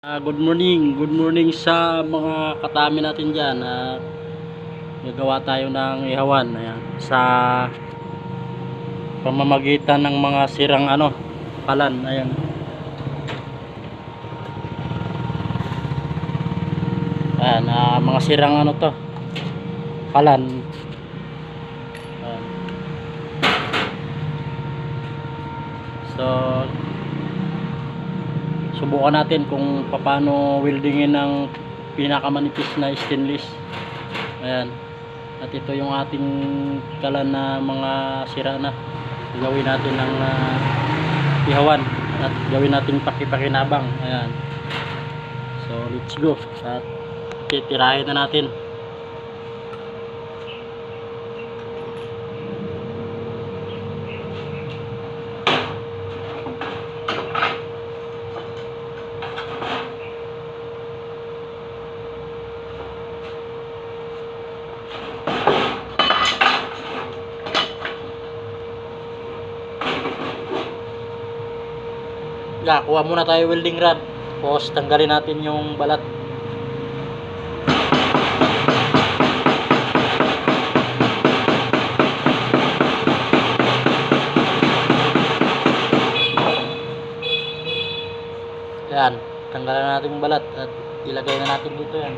Good morning sa mga katami natin dyan. Gagawa tayo ng ihawan. Ayan, sa pamamagitan ng mga sirang kalan. Ayan. Ayan, mga sirang to, kalan. Ayan. So, subukan natin kung paano weldingin ang pinakamanipis na stainless. Ayan. At ito yung ating kalan na mga sira na. Gawin natin ng ihawan at gawin natin pakipakinabang. Ayan. So let's go. At titirahin na natin. Kuha muna tayo welding rod, tapos tanggalin natin yung balat. Yan, tanggalan natin yung balat at ilagay na natin dito yan.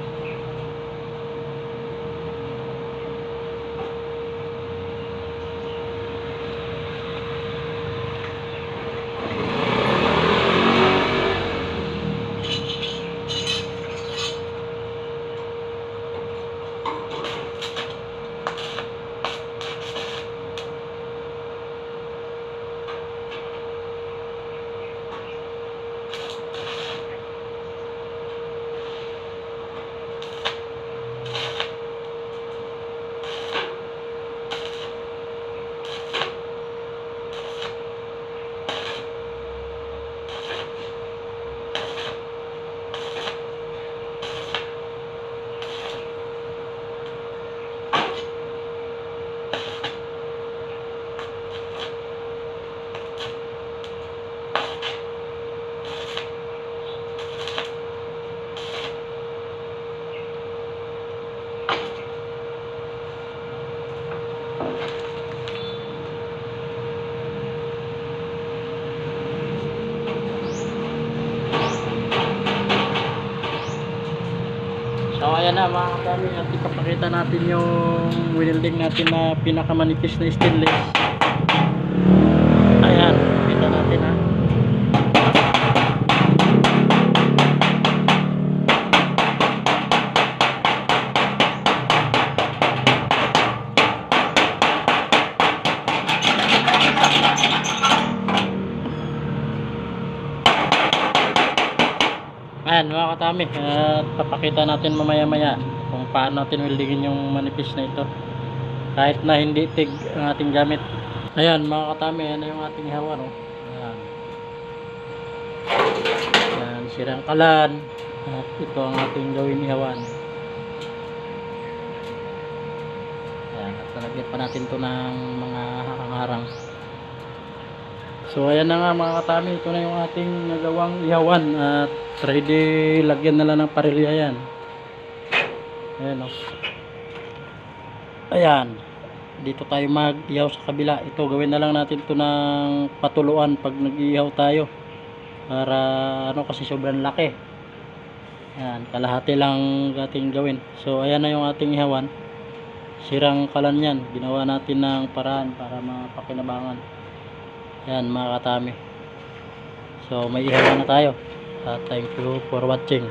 So ayan na mga kami, at ipapakita natin yung welding natin na pinakamanipis na stainless. Ayan, pakita natin ha. Ayan mga katami, at papakita natin mamaya maya kung paano natin weldingin yung manipis na ito kahit na hindi tig ang ating gamit. Ayan mga katami, ayan yung ating ihawan. Ayan. Ayan, sirang kalan, at ito ang ating gawin ihawan. Ayan, at nalagyan pa natin to ng mga harang-harang. So ayan na nga mga katami, ito na yung ating nagawang ihawan at ready, lagyan na lang ng parilya yan. Ayan o. Ayan, dito tayo mag-ihaw sa kabila. Ito gawin na lang natin ito ng patuluan pag nag-ihaw tayo para kasi sobrang laki. Ayan, kalahati lang ating gawin. So ayan na yung ating ihawan. Sirang kalan yan, ginawa natin ng paraan para mapakinabangan. Yan mga katami. So may ihawan na tayo. Thank you for watching.